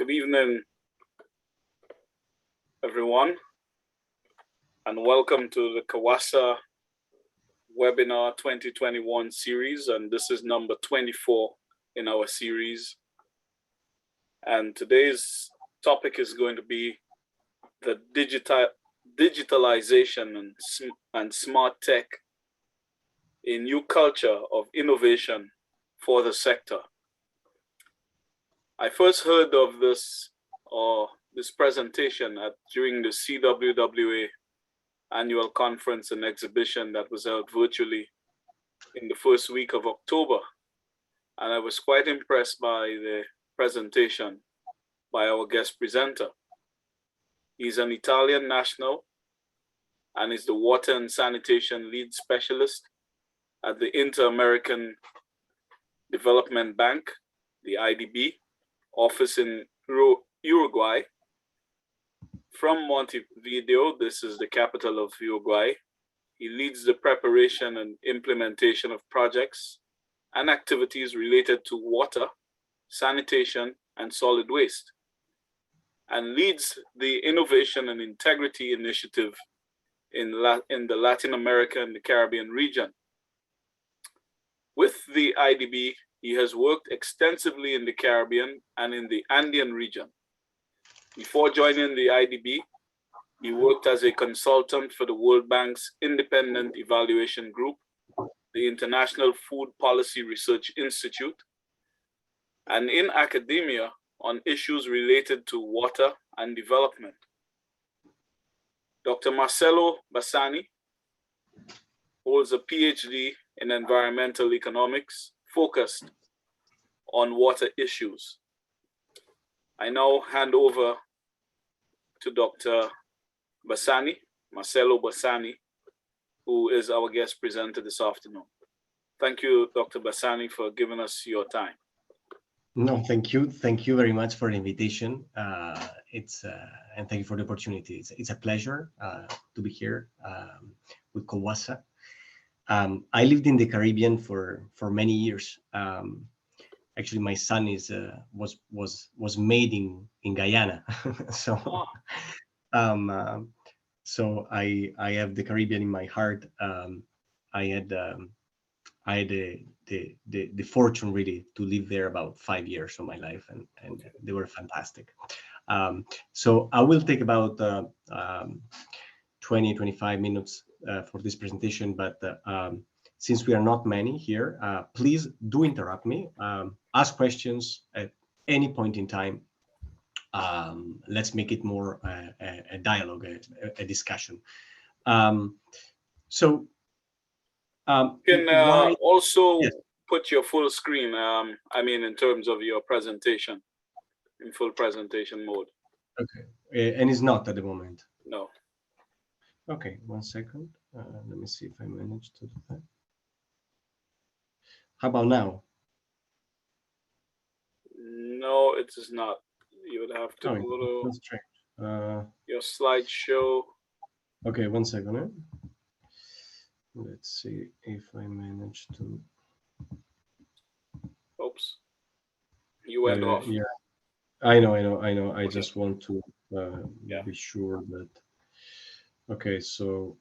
Good evening, everyone, and welcome to the CAWASA webinar 2021 series, and this is number 24 in our series. And today's topic is going to be the digitalization and smart tech, a new culture of innovation for the sector. I first heard of this presentation during the CWWA annual conference and exhibition that was held virtually in the first week of October. And I was quite impressed by the presentation by our guest presenter. He's an Italian national and is the Water and Sanitation Lead Specialist at the Inter-American Development Bank, the IDB, office in Uruguay. From Montevideo, this is the capital of Uruguay. He leads the preparation and implementation of projects and activities related to water, sanitation, and solid waste, and leads the Innovation and Integrity Initiative in the Latin America and the Caribbean region. With the IDB, he has worked extensively in the Caribbean and in the Andean region. Before joining the IDB, he worked as a consultant for the World Bank's Independent Evaluation Group, the International Food Policy Research Institute, and in academia on issues related to water and development. Dr. Marcello Basani holds a PhD in environmental economics focused on water issues. I now hand over to Dr. Basani, Marcello Basani, who is our guest presenter this afternoon. Thank you, Dr. Basani, for giving us your time. No, thank you. Thank you very much for the invitation. And thank you for the opportunity. It's a pleasure to be here with CAWASA. I lived in the Caribbean for many years. Actually, my son was made in Guyana, so so I have the Caribbean in my heart. I had the fortune really to live there about 5 years of my life, and they were fantastic. So I will take about 20-25 minutes for this presentation, but since we are not many here, please do interrupt me, ask questions at any point in time. Let's make it more a dialogue, a discussion. So you can also put your full screen, I mean, in terms of your presentation, in full presentation mode. Okay, and it's not at the moment? No. Okay, 1 second. Let me see if I managed to do that. How about now? No, it is not. You would have to go to your slideshow. Okay, 1 second. Let's see if I manage to. Oops, you went off. Yeah, I know. I just want to be sure that. Okay, so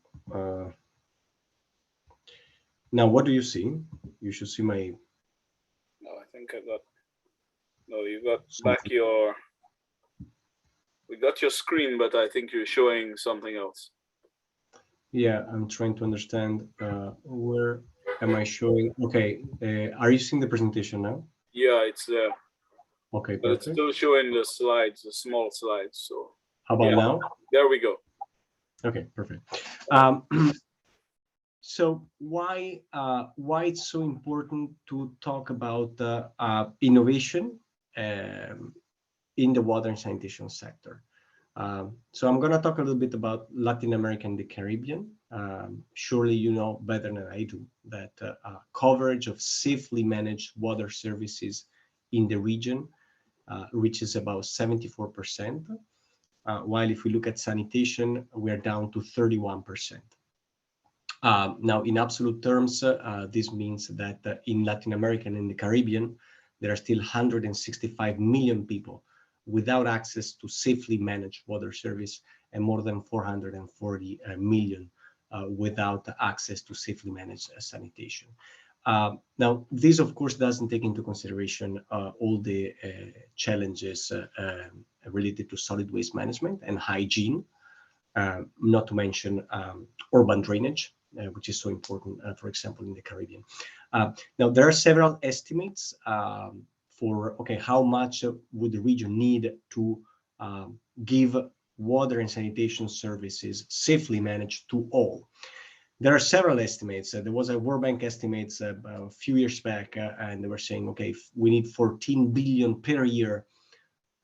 now what do you see? You should see my. No, I think I got. No, you got back your. We got your screen, but I think you're showing something else. Yeah, I'm trying to understand where am I showing? Okay, are you seeing the presentation now? Yeah, it's there. Okay, but perfect. It's still showing the slides, the small slides. So how about now? There we go. Okay, perfect. So why it's so important to talk about innovation in the water and sanitation sector? So I'm going to talk a little bit about Latin America and the Caribbean. Surely you know better than I do that coverage of safely managed water services in the region reaches about 74%, while if we look at sanitation, we are down to 31%. Now, in absolute terms, this means that in Latin America and in the Caribbean, there are still 165 million people without access to safely managed water service, and more than 440 million without access to safely managed sanitation. Now, this, of course, doesn't take into consideration all the challenges related to solid waste management and hygiene, not to mention urban drainage, which is so important, for example, in the Caribbean. Now, there are several estimates for, okay, how much would the region need to give water and sanitation services safely managed to all. There are several estimates. There was a World Bank estimates a few years back, and they were saying, okay, we need 14 billion per year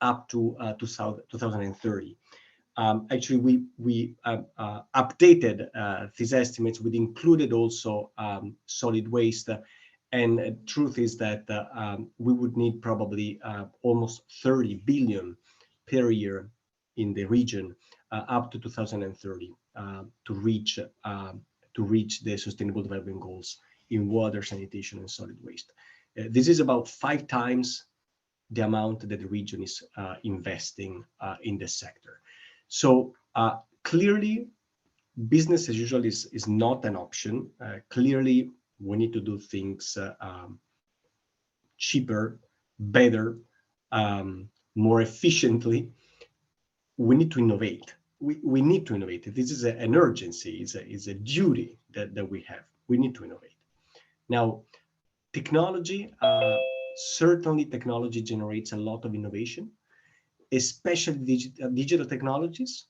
up to 2030. Actually, we updated these estimates. We included also solid waste, and truth is that we would need probably almost 30 billion per year in the region up to 2030 to reach the Sustainable Development Goals in water, sanitation, and solid waste. This is about 5 times the amount that the region is investing in the sector. So clearly, business as usual is not an option. Clearly, we need to do things cheaper, better, more efficiently. We need to innovate. We need to innovate. This is an urgency. It's a duty that we have. We need to innovate. Now, technology, certainly technology generates a lot of innovation, especially digital technologies.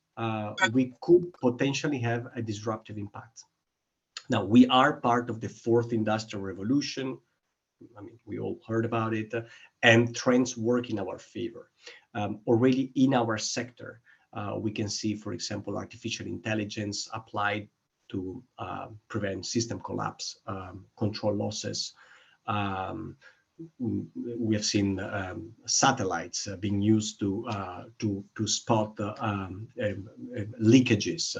We could potentially have a disruptive impact. Now, we are part of the 4th industrial revolution. I mean, we all heard about it, and trends work in our favor. Already in our sector, we can see, for example, artificial intelligence applied to prevent system collapse, control losses. We have seen satellites being used to spot leakages.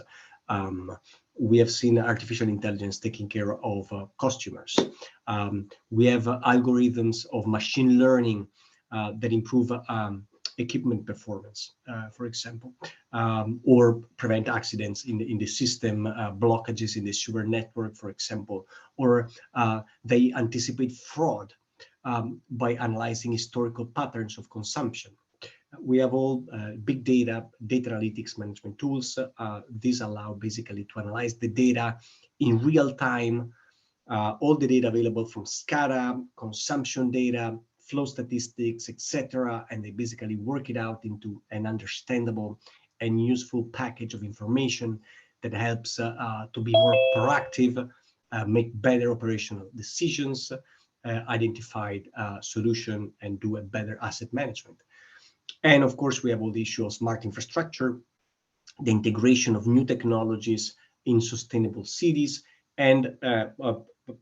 We have seen artificial intelligence taking care of customers. We have algorithms of machine learning that improve equipment performance, for example, or prevent accidents in the system, blockages in the sewer network, for example, or they anticipate fraud by analyzing historical patterns of consumption. We have all big data analytics management tools. These allow basically to analyze the data in real time, all the data available from SCADA, consumption data, flow statistics, etc., and they basically work it out into an understandable and useful package of information that helps to be more proactive, make better operational decisions, identify solution, and do a better asset management. And of course, we have all the issue of smart infrastructure, the integration of new technologies in sustainable cities, and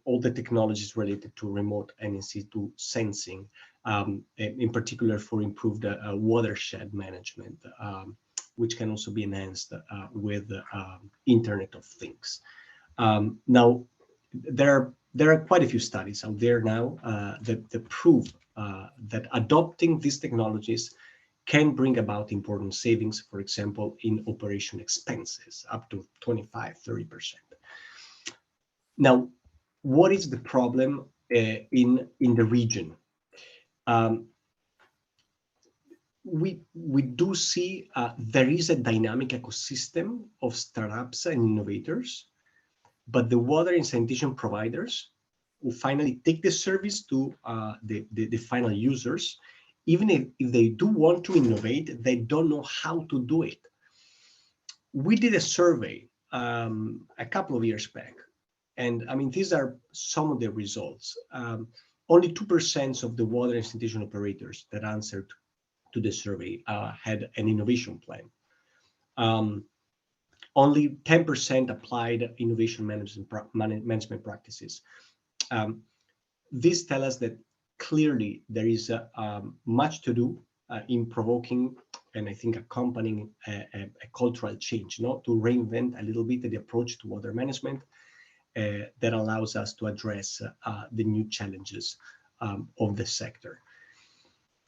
all the technologies related to remote and in situ sensing, in particular for improved watershed management, which can also be enhanced with Internet of Things. Now, there are quite a few studies out there now that prove that adopting these technologies can bring about important savings, for example, in operation expenses, up to 25–30%. Now, what is the problem in the region? We do see there is a dynamic ecosystem of startups and innovators, but the water and sanitation providers who finally take the service to the final users, even if they do want to innovate, they don't know how to do it. We did a survey a couple of years back, and I mean, these are some of the results. Only 2% of the water and sanitation operators that answered to the survey had an innovation plan. Only 10% applied innovation management practices. This tells us that clearly there is much to do in provoking and I think accompanying a cultural change, to reinvent a little bit the approach to water management that allows us to address the new challenges of the sector.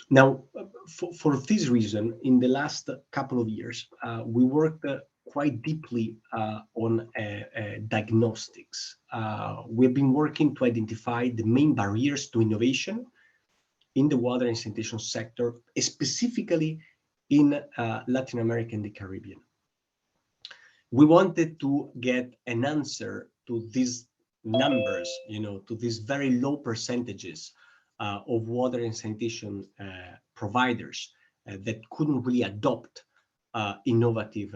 Now, for this reason, in the last couple of years, we worked quite deeply on diagnostics. We've been working to identify the main barriers to innovation in the water and sanitation sector, specifically in Latin America and the Caribbean. We wanted to get an answer to these numbers, to these very low percentages of water and sanitation providers that couldn't really adopt innovative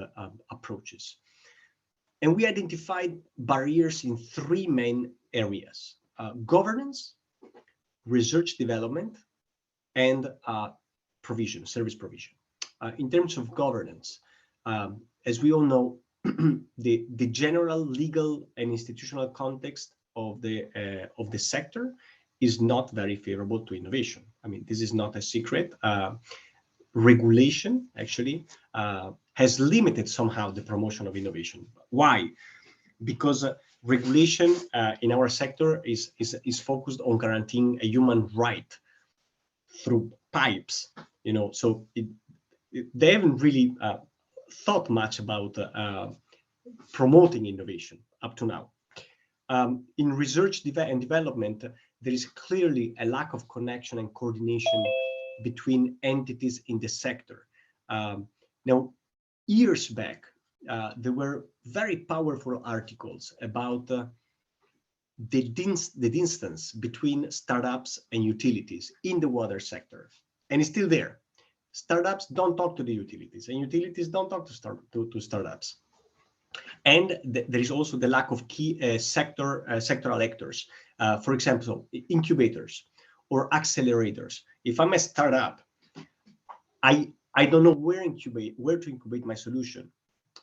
approaches. And we identified barriers in three main areas: governance, research development, and service provision. In terms of governance, as we all know, the general legal and institutional context of the sector is not very favorable to innovation. I mean, this is not a secret. Regulation actually has limited somehow the promotion of innovation. Why? Because regulation in our sector is focused on guaranteeing a human right through pipes, so they haven't really thought much about promoting innovation up to now. In research and development, there is clearly a lack of connection and coordination between entities in the sector. Now, years back, there were very powerful articles about the distance between startups and utilities in the water sector, and it's still there. Startups don't talk to the utilities, and utilities don't talk to startups. And there is also the lack of key sectoral actors. For example, incubators or accelerators. If I'm a startup, I don't know where to incubate my solution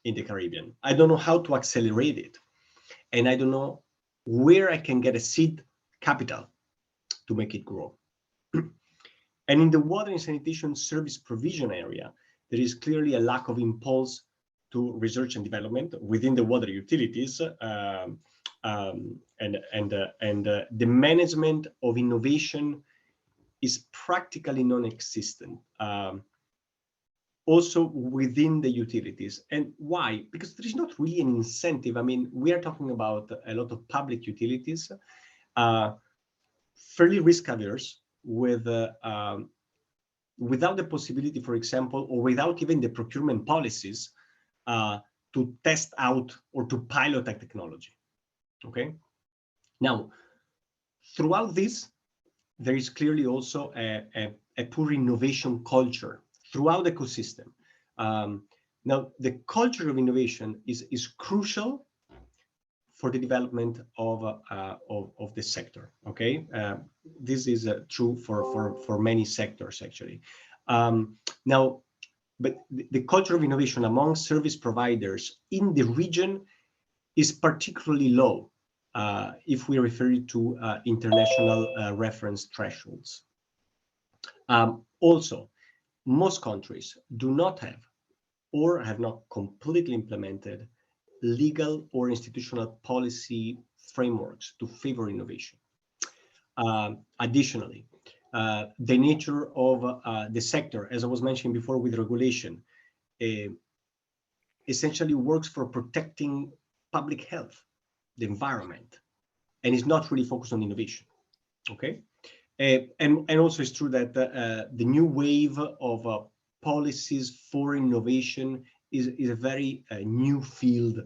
in the Caribbean. I don't know how to accelerate it, and I don't know where I can get a seed capital to make it grow. And in the water and sanitation service provision area, there is clearly a lack of impulse to research and development within the water utilities, and the management of innovation is practically non-existent. Also within the utilities. And why? Because there is not really an incentive. I mean, we are talking about a lot of public utilities, fairly risk averse, without the possibility, for example, or without even the procurement policies to test out or to pilot a technology. Okay. Now, throughout this, there is clearly also a poor innovation culture throughout the ecosystem. Now, the culture of innovation is crucial for the development of the sector. Okay, this is true for many sectors actually. Now, but the culture of innovation among service providers in the region is particularly low if we refer to international reference thresholds. Also, most countries do not have or have not completely implemented legal or institutional policy frameworks to favor innovation. Additionally, the nature of the sector, as I was mentioning before with regulation, essentially works for protecting public health, the environment, and is not really focused on innovation. Okay, and also it's true that the new wave of policies for innovation is a very new field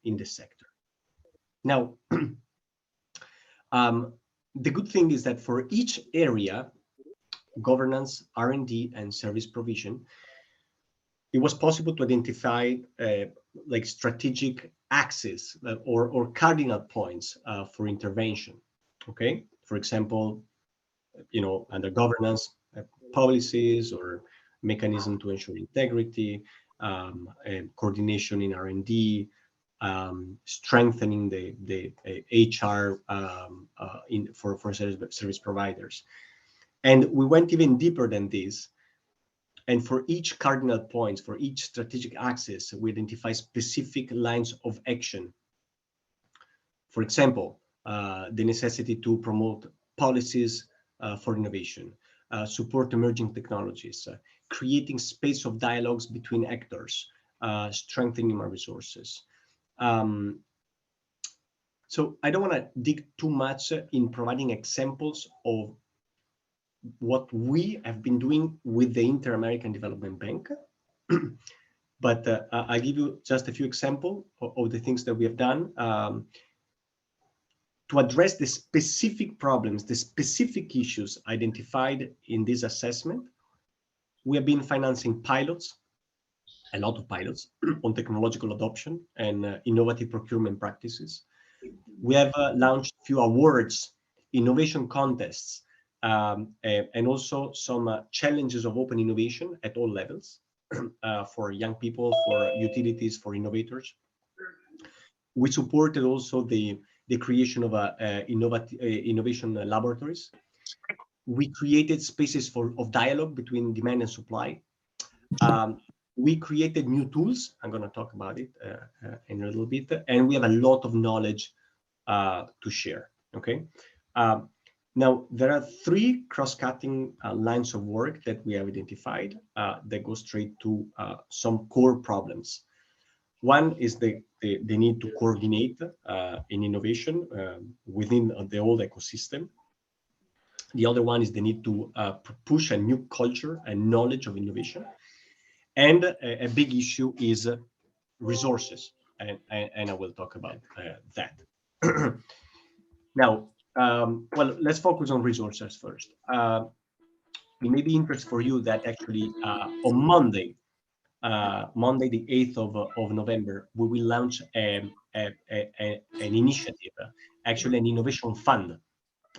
in the sector. Now, the good thing is that for each area, governance, R&D, and service provision, it was possible to identify like strategic axes or cardinal points for intervention. Okay, for example, under governance, policies or mechanism to ensure integrity, and coordination in R&D, strengthening the HR for service providers. And we went even deeper than this. And for each cardinal points, for each strategic axis, we identify specific lines of action. For example, the necessity to promote policies for innovation, support emerging technologies, creating space of dialogues between actors, strengthening human resources. So I don't want to dig too much in providing examples of what we have been doing with the Inter-American Development Bank. But I'll give you just a few examples of the things that we have done to address the specific problems, the specific issues identified in this assessment. We have been financing pilots, a lot of pilots, on technological adoption and innovative procurement practices. We have launched a few awards, innovation contests, and also some challenges of open innovation at all levels for young people, for utilities, for innovators. We supported also the creation of innovation laboratories. We created spaces of dialogue between demand and supply. We created new tools. I'm going to talk about it in a little bit. And we have a lot of knowledge to share. Okay. Now, there are three cross-cutting lines of work that we have identified that go straight to some core problems. One is the need to coordinate in innovation within the whole ecosystem. The other one is the need to push a new culture and knowledge of innovation. And a big issue is resources, and I will talk about that. Now, well, let's focus on resources first. It may be interesting for you that actually on Monday, the 8th of November, we will launch an initiative, actually an innovation fund.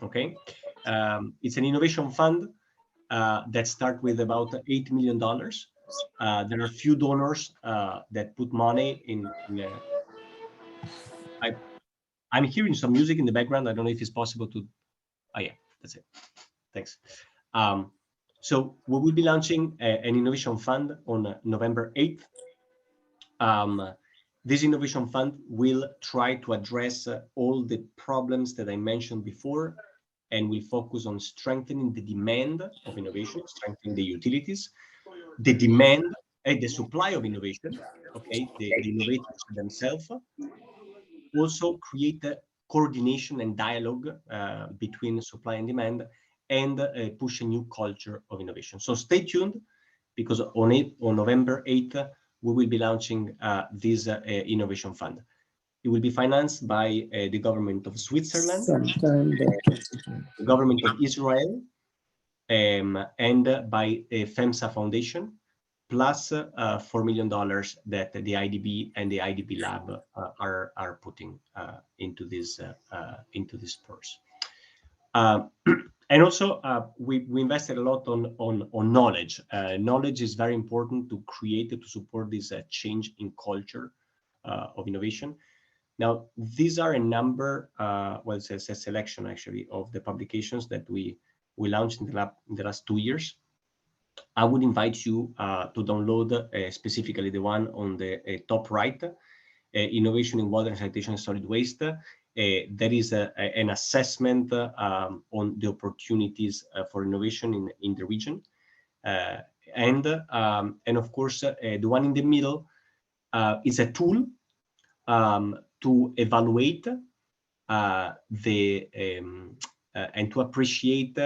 Okay, it's an innovation fund that starts with about $8 million. There are a few donors that put money in. I'm hearing some music in the background. I don't know if it's possible to. Oh yeah, that's it. Thanks. So we will be launching an innovation fund on November 8th. This innovation fund will try to address all the problems that I mentioned before, and will focus on strengthening the demand of innovation, strengthening the utilities, the demand and the supply of innovation, okay, the innovators themselves. Also create a coordination and dialogue between supply and demand, and push a new culture of innovation. So stay tuned, because on November 8th, we will be launching this innovation fund. It will be financed by the government of Switzerland, the government of Israel, and by FEMSA Foundation, plus $4 million that the IDB and the IDB Lab are putting into this purse. And also, we invested a lot on knowledge. Knowledge is very important to create, to support this change in culture of innovation. Now, these are a number, well, it's a selection actually of the publications that we launched in the last 2 years. I would invite you to download specifically the one on the top right, Innovation in Water and Sanitation and Solid Waste. That is an assessment on the opportunities for innovation in the region. And of course, the one in the middle is a tool to evaluate and to appreciate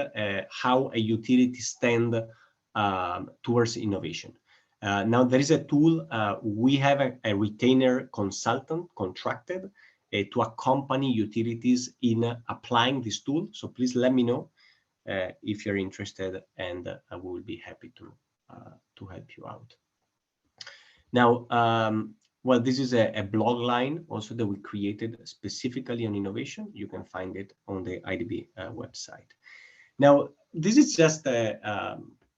how a utility stands towards innovation. Now, there is a tool. We have a retainer consultant contracted to accompany utilities in applying this tool. So please let me know if you're interested, and I will be happy to help you out. Now, well, this is a blog line also that we created specifically on innovation. You can find it on the IDB website. Now, this is just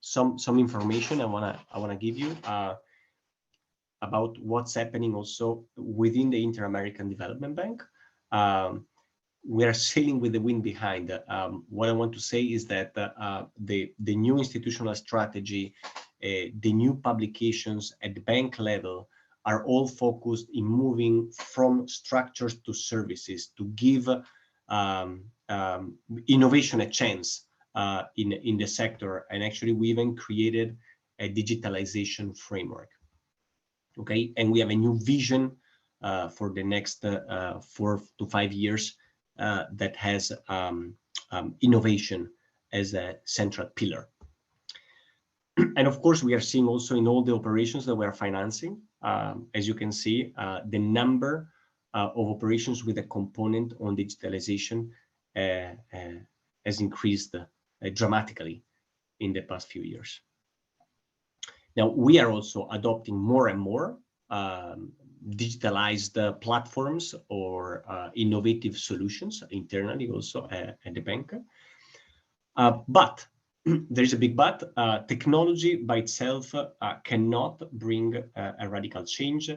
some information I wanna give you about what's happening also within the Inter-American Development Bank. We are sailing with the wind behind. What I want to say is that the new institutional strategy, the new publications at the bank level are all focused in moving from structures to services to give innovation a chance in the sector. And actually, we even created a digitalization framework. Okay, and we have a new vision for the next 4 to 5 years that has innovation as a central pillar. And of course, we are seeing also in all the operations that we are financing, as you can see, the number of operations with a component on digitalization has increased dramatically in the past few years. Now, we are also adopting more and more digitalized platforms or innovative solutions internally also at the bank. But there is a big but. Technology by itself cannot bring a radical change.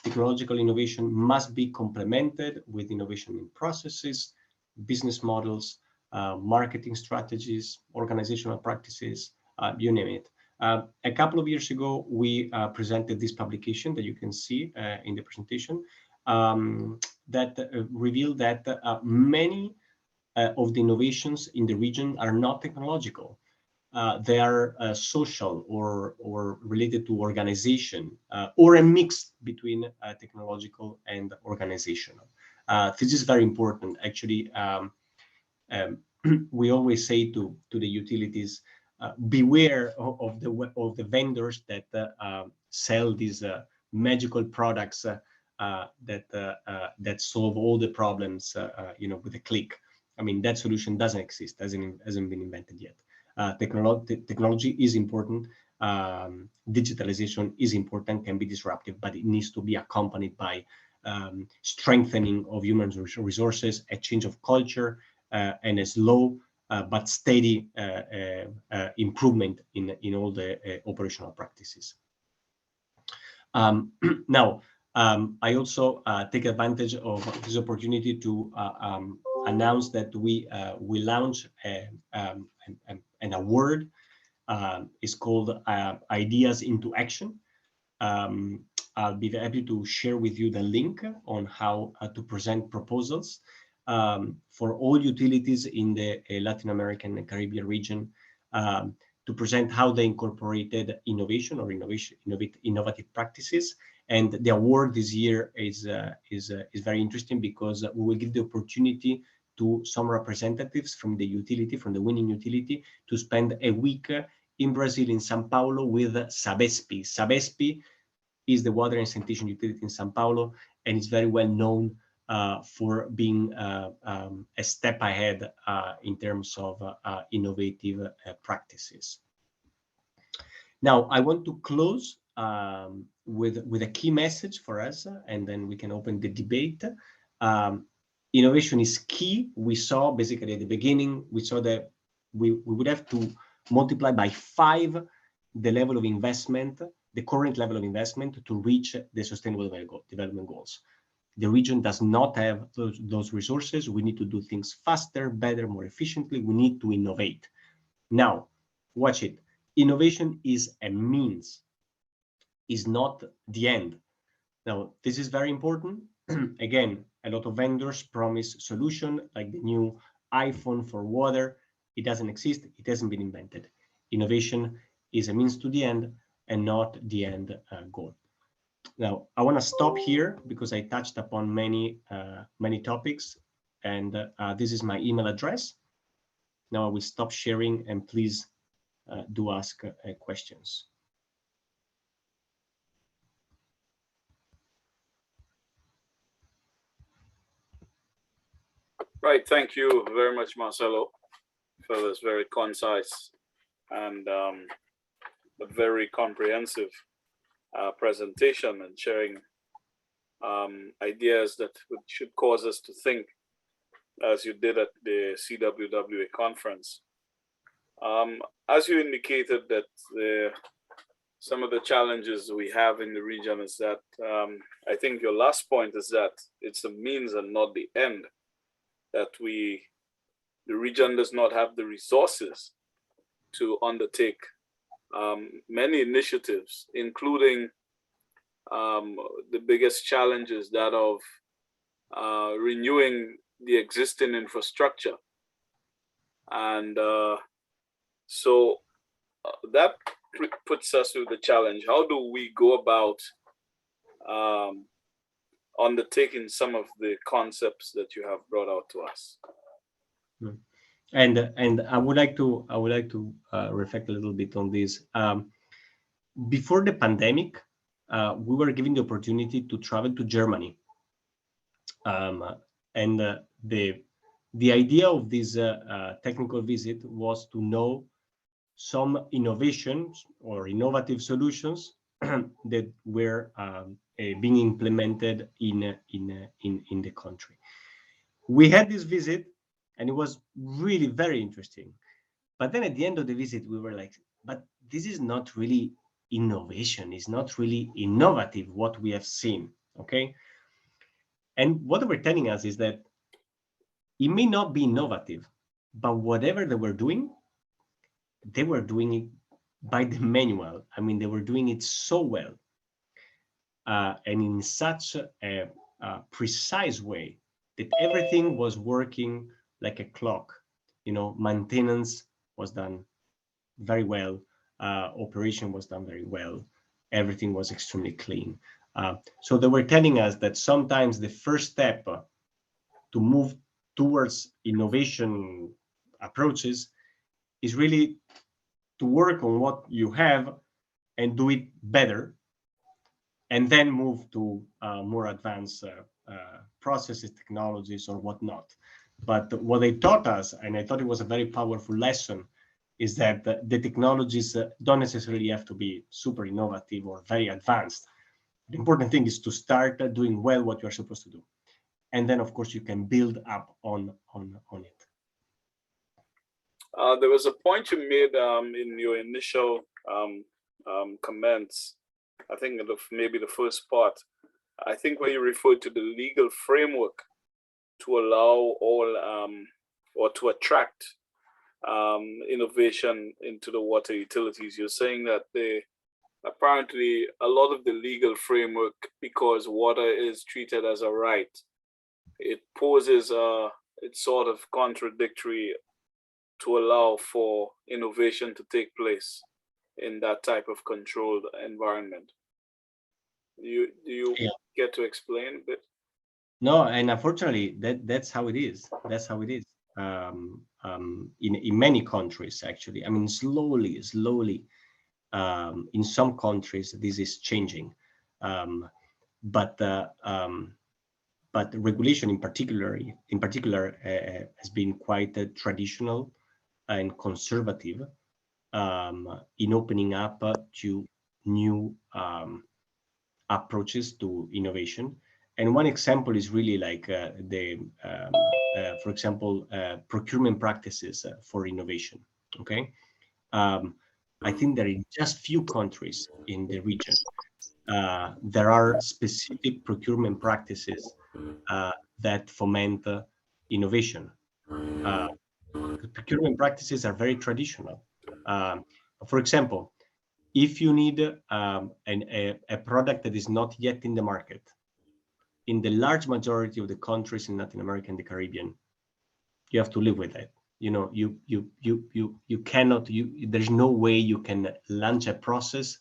Technological innovation must be complemented with innovation in processes, business models, marketing strategies, organizational practices, you name it. A couple of years ago, we presented this publication that you can see in the presentation that revealed that many of the innovations in the region are not technological. They are social or related to organization or a mix between technological and organizational. This is very important. Actually, we always say to the utilities, beware of the vendors that sell these magical products that solve all the problems, with a click. I mean, that solution doesn't exist, hasn't been invented yet. Technology is important. Digitalization is important, can be disruptive, but it needs to be accompanied by strengthening of human resources, a change of culture, and a slow but steady improvement in all the operational practices. Now, I also take advantage of this opportunity to announce that we launch an award. It's called Ideas into Action. I'll be happy to share with you the link on how to present proposals for all utilities in the Latin American and Caribbean region to present how they incorporated innovation or innovative practices. And the award this year is very interesting because we will give the opportunity to some representatives from the utility, from the winning utility, to spend a week in Brazil, in São Paulo, with Sabesp. Sabesp is the water and sanitation utility in São Paulo, and it's very well known for being a step ahead in terms of innovative practices. Now, I want to close with a key message for us, and then we can open the debate. Innovation is key. We saw basically at the beginning, we saw that we would have to multiply by 5 the level of investment, the current level of investment, to reach the sustainable development goals. The region does not have those resources. We need to do things faster, better, more efficiently. We need to innovate. Now, watch it. Innovation is a means, is not the end. Now, this is very important. Again, a lot of vendors promise solution like the new iPhone for water. It doesn't exist. It hasn't been invented. Innovation is a means to the end and not the end goal. Now, I want to stop here because I touched upon many topics, and this is my email address. Now I will stop sharing, and please do ask questions. Right. Thank you very much, Marcello, for this very concise and a very comprehensive presentation and sharing ideas that should cause us to think, as you did at the CWWA conference. As you indicated, that some of the challenges we have in the region is that I think your last point is that it's a means and not the end. That the region does not have the resources to undertake many initiatives, including the biggest challenge is that of renewing the existing infrastructure. And So that puts us to the challenge. How do we go about um, undertaking some of the concepts that you have brought out to us? Mm. And I would like to reflect a little bit on this. Before the pandemic, we were given the opportunity to travel to Germany, um, and the idea of this technical visit was to know some innovations or innovative solutions that were being implemented in the country. We had this visit, and it was really very interesting. But then at the end of the visit, we were like, but this is not really innovation. It's not really innovative what we have seen. Okay. And what they were telling us is that it may not be innovative, but whatever they were doing it by the manual. I mean, they were doing it so well and in such a precise way that everything was working like a clock. You know, maintenance was done very well, operation was done very well, everything was extremely clean. So they were telling us that sometimes the first step to move towards innovation approaches is really to work on what you have and do it better, and then move to more advanced processes, technologies, or whatnot. But what they taught us, and I thought it was a very powerful lesson, is that the technologies don't necessarily have to be super innovative or very advanced. The important thing is to start doing well what you're supposed to do. And then, of course, you can build up on it. There was a point you made in your initial comments, I think maybe the first part, I think where you referred to the legal framework to allow all or to attract innovation into the water utilities. You're saying that apparently a lot of the legal framework, because water is treated as a right, it poses it's sort of contradictory to allow for innovation to take place in that type of controlled environment. Do you Yeah. get to explain a bit? No, and unfortunately, that's how it is. That's how it is. In many countries, actually. I mean, slowly, in some countries, this is changing, um, but but regulation in particular has been quite traditional and conservative in opening up to new approaches to innovation. And one example is really like for example, procurement practices for innovation. Okay, I think there are just few countries in the region. There are specific procurement practices that foment innovation. Uh, the procurement practices are very traditional. Um, for example, if you need a product that is not yet in the market, in the large majority of the countries in Latin America and the Caribbean, you have to live with it. You know, you cannot. There's no way you can launch a process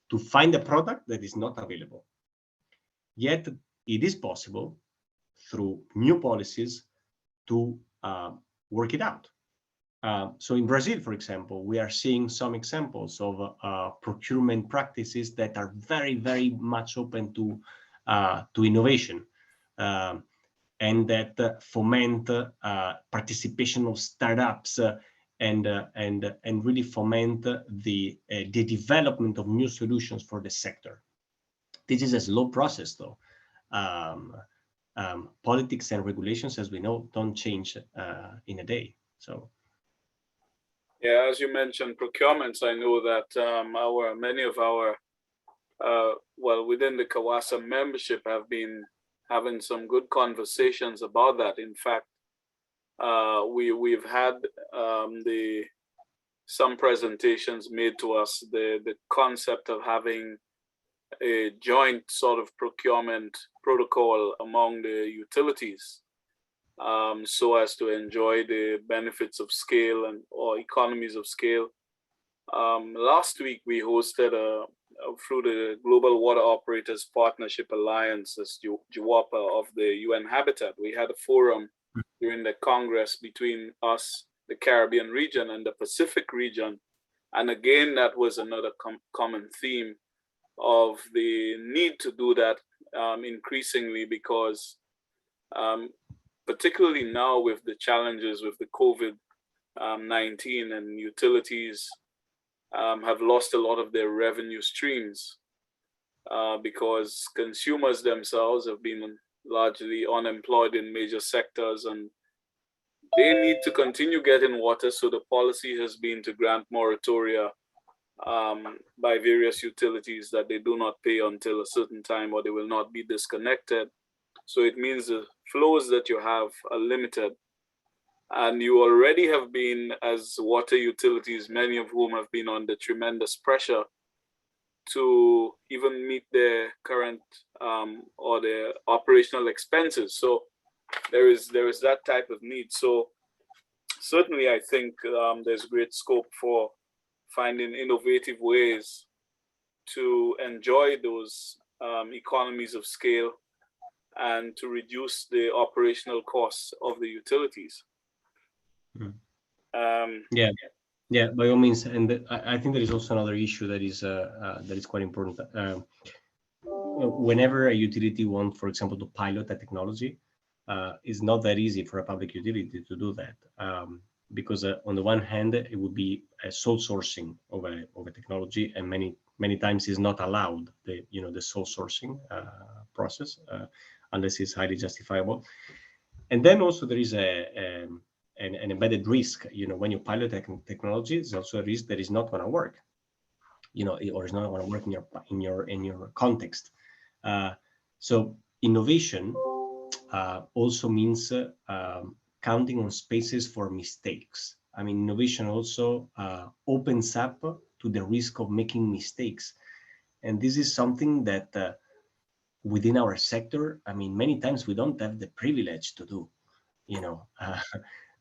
to find a product that is not available. Yet it is possible through new policies to work it out. So in Brazil, for example, we are seeing some examples of procurement practices that are very, very much open to innovation, and that foment participation of startups and really foment the development of new solutions for the sector. This is a slow process, though. Um, Politics and regulations, as we know, don't change in a day. So. Yeah, as you mentioned, procurements. I know that many of our within the CAWASA membership have been having some good conversations about that. In fact, we've had some presentations made to us, the concept of having a joint sort of procurement protocol among the utilities, so as to enjoy the benefits of scale and or economies of scale. Last week, we hosted through the Global Water Operators Partnership Alliance, as GWAPA of the UN Habitat. We had a forum during the Congress between us, the Caribbean region, and the Pacific region. And again, that was another common theme of the need to do that increasingly because particularly now with the challenges with the COVID-19 and utilities have lost a lot of their revenue streams because consumers themselves have been largely unemployed in major sectors and they need to continue getting water. So the policy has been to grant moratoria by various utilities that they do not pay until a certain time or they will not be disconnected. So it means the flows that you have are limited. And you already have been, as water utilities, many of whom have been under tremendous pressure to even meet their current or their operational expenses. So there is that type of need. So certainly, I think there's great scope for finding innovative ways to enjoy those economies of scale and to reduce the operational costs of the utilities. Yeah, by all means. And I think there is also another issue that is quite important. Whenever a utility wants, for example, to pilot a technology, it's not that easy for a public utility to do that. Because on the one hand, it would be a sole sourcing of a technology, and many times is not allowed the sole sourcing process unless it's highly justifiable. And then also there is an embedded risk. When you pilot technology, there's also a risk that is not going to work. Or is not going to work in your context. So innovation also means counting on spaces for mistakes. I mean, innovation also opens up to the risk of making mistakes. And this is something that within our sector, I mean, many times we don't have the privilege to do,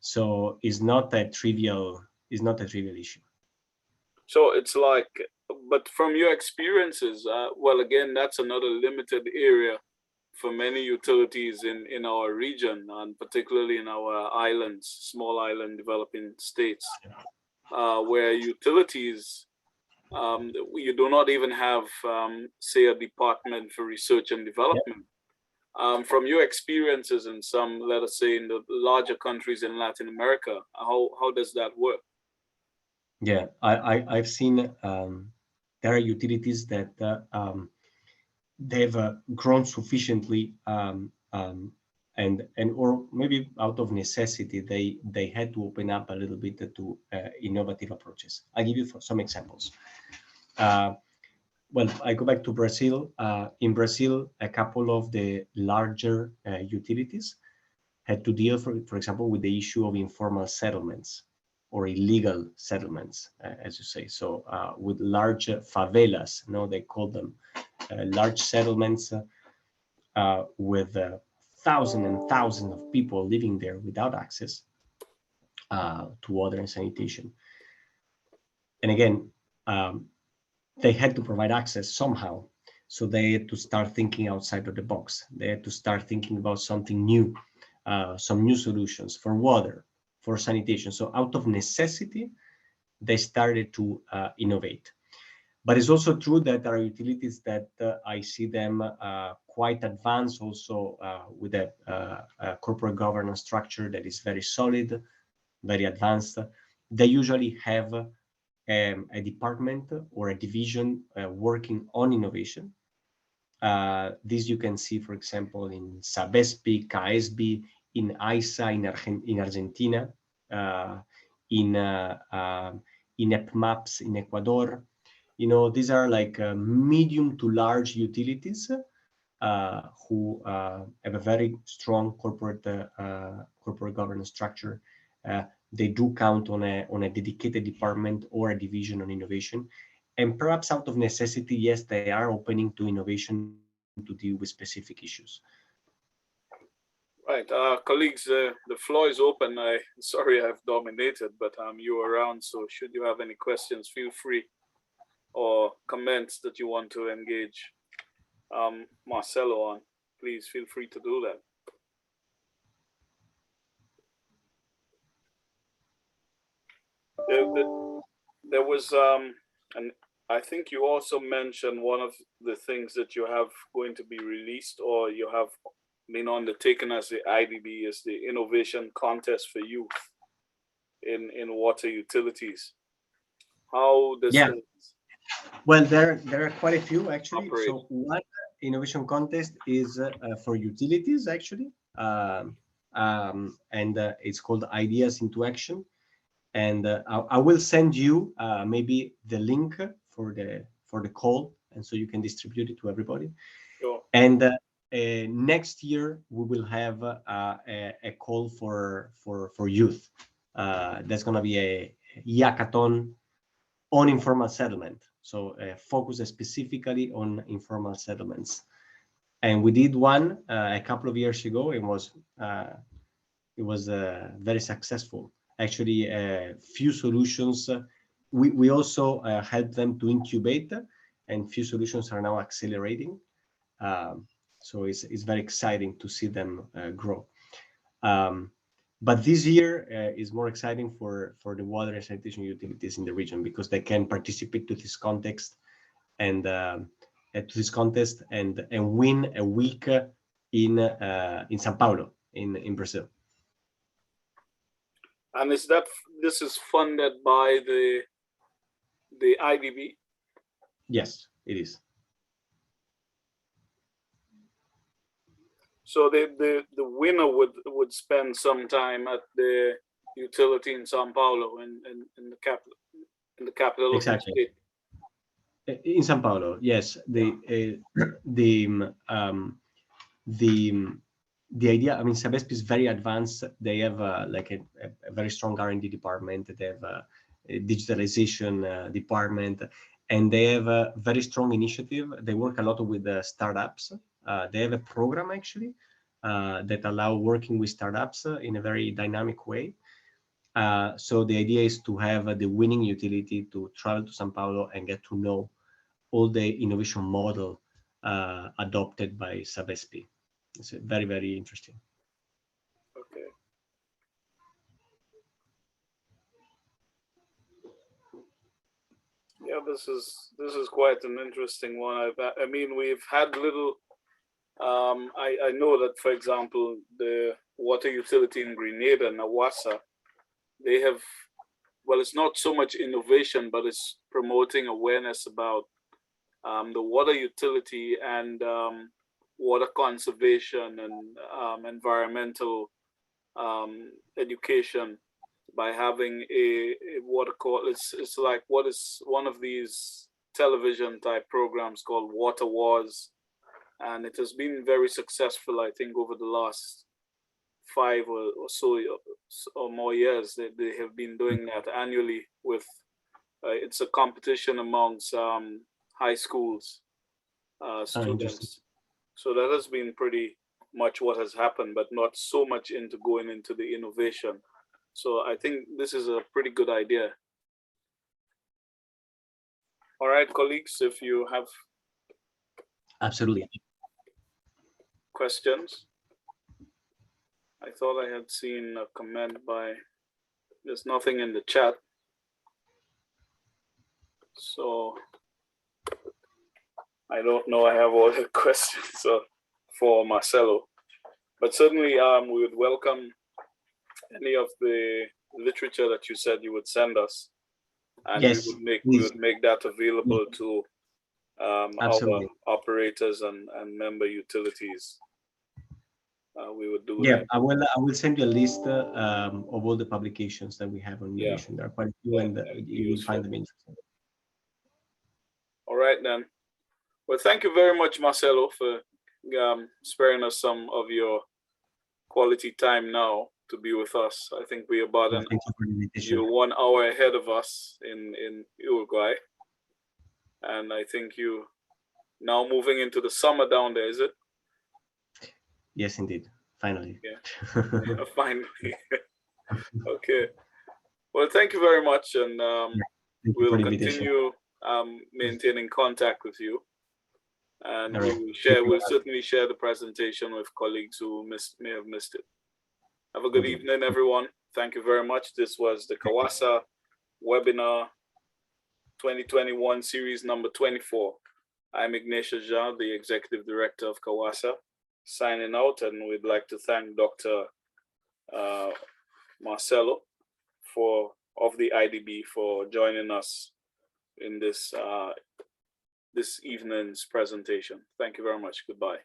so it's not a trivial issue. So it's like, but from your experiences, well, again, that's another limited area for many utilities in our region, and particularly in our islands, small island developing states, where utilities, you do not even have, say, a department for research and development. From your experiences in some, let us say, in the larger countries in Latin America, how does that work? Yeah, I've seen there are utilities that they've grown sufficiently, and or maybe out of necessity, they had to open up a little bit to innovative approaches. I'll give you some examples. Well, I go back to Brazil. In Brazil, a couple of the larger utilities had to deal, for example, with the issue of informal settlements or illegal settlements, as you say. So with large favelas, they call them large settlements with thousands and thousands of people living there without access to water and sanitation. And again, they had to provide access somehow. So they had to start thinking outside of the box. They had to start thinking about something new, some new solutions for water, for sanitation. So out of necessity, they started to innovate. But it's also true that there are utilities that I see them quite advanced also with a corporate governance structure that is very solid, very advanced. They usually have a department or a division working on innovation. This you can see, for example, in Sabespi, CAESBI, in AISA in Argentina, in EPMAPS in Ecuador. These are like medium to large utilities who have a very strong corporate governance structure. They do count on a dedicated department or a division on innovation. And perhaps out of necessity, yes, they are opening to innovation to deal with specific issues. Right, colleagues, the floor is open. Sorry I've dominated, but you're around, so should you have any questions, feel free, or comments that you want to engage Marcello on, please feel free to do that. There was, and I think you also mentioned one of the things that you have going to be released or you have been undertaken as the IDB is the innovation contest for youth in water utilities. How does Yeah. this Well, there are quite a few actually. operate? So one innovation contest is for utilities actually, and it's called Ideas into Action. And I will send you maybe the link for the call, and so you can distribute it to everybody. Sure. And next year we will have a call for youth. That's going to be a hackathon on informal settlement. So focus specifically on informal settlements. And we did one a couple of years ago. It was very successful. Actually, a few solutions. We also helped them to incubate, and few solutions are now accelerating. So it's very exciting to see them grow. But this year is more exciting for the water and sanitation utilities in the region because they can participate to this context and win a week in São Paulo in Brazil. And this is funded by the IDB? Yes, it is. So the winner would spend some time at the utility in São Paulo in the capital Exactly. of the state. In São Paulo, yes. The idea, I mean, Sabesp is very advanced. They have like a very strong R&D department. They have a digitalization department, and they have a very strong initiative. They work a lot with the startups. They have a program actually that allow working with startups in a very dynamic way. So the idea is to have the winning utility to travel to São Paulo and get to know all the innovation model adopted by Sabesp. It's very, very interesting. Okay. Yeah, this is quite an interesting one. I mean, we've had little. I know that, for example, the water utility in Grenada, CAWASA, they have. Well, it's not so much innovation, but it's promoting awareness about the water utility and water conservation and environmental education by having a what it's like what is one of these television type programs called Water Wars, and it has been very successful. I think over the last 5 or so or more years they have been doing that annually with it's a competition amongst high schools students. So that has been pretty much what has happened, but not so much into going into the innovation. So I think this is a pretty good idea. All right, colleagues, if you have absolutely questions. I thought I had seen a comment by, there's nothing in the chat. So I don't know, I have all the questions for Marcello, but certainly we would welcome any of the literature that you said you would send us, and yes, we would make that available to our operators and member utilities. We would do that. I will send you a list of all the publications that we have on innovation. There are quite a few, and you will find them interesting. All right then. Well, thank you very much, Marcello, for sparing us some of your quality time now to be with us. I think we're about you're 1 hour ahead of us in Uruguay, and I think you now moving into the summer down there, is it? Yes, indeed. finally. Yeah, finally. Okay. Well, thank you very much, and Thank you for we'll the invitation. continue maintaining contact with you, and All we right. will share. We'll certainly share the presentation with colleagues who may have missed it. Have a good Okay. evening, everyone. Thank you very much. This was the CAWASA webinar 2021 series number 24. I'm Ignatius Jean, the Executive Director of CAWASA, signing out, and we'd like to thank Dr. Marcello of the IDB for joining us in this evening's presentation. Thank you very much. Goodbye.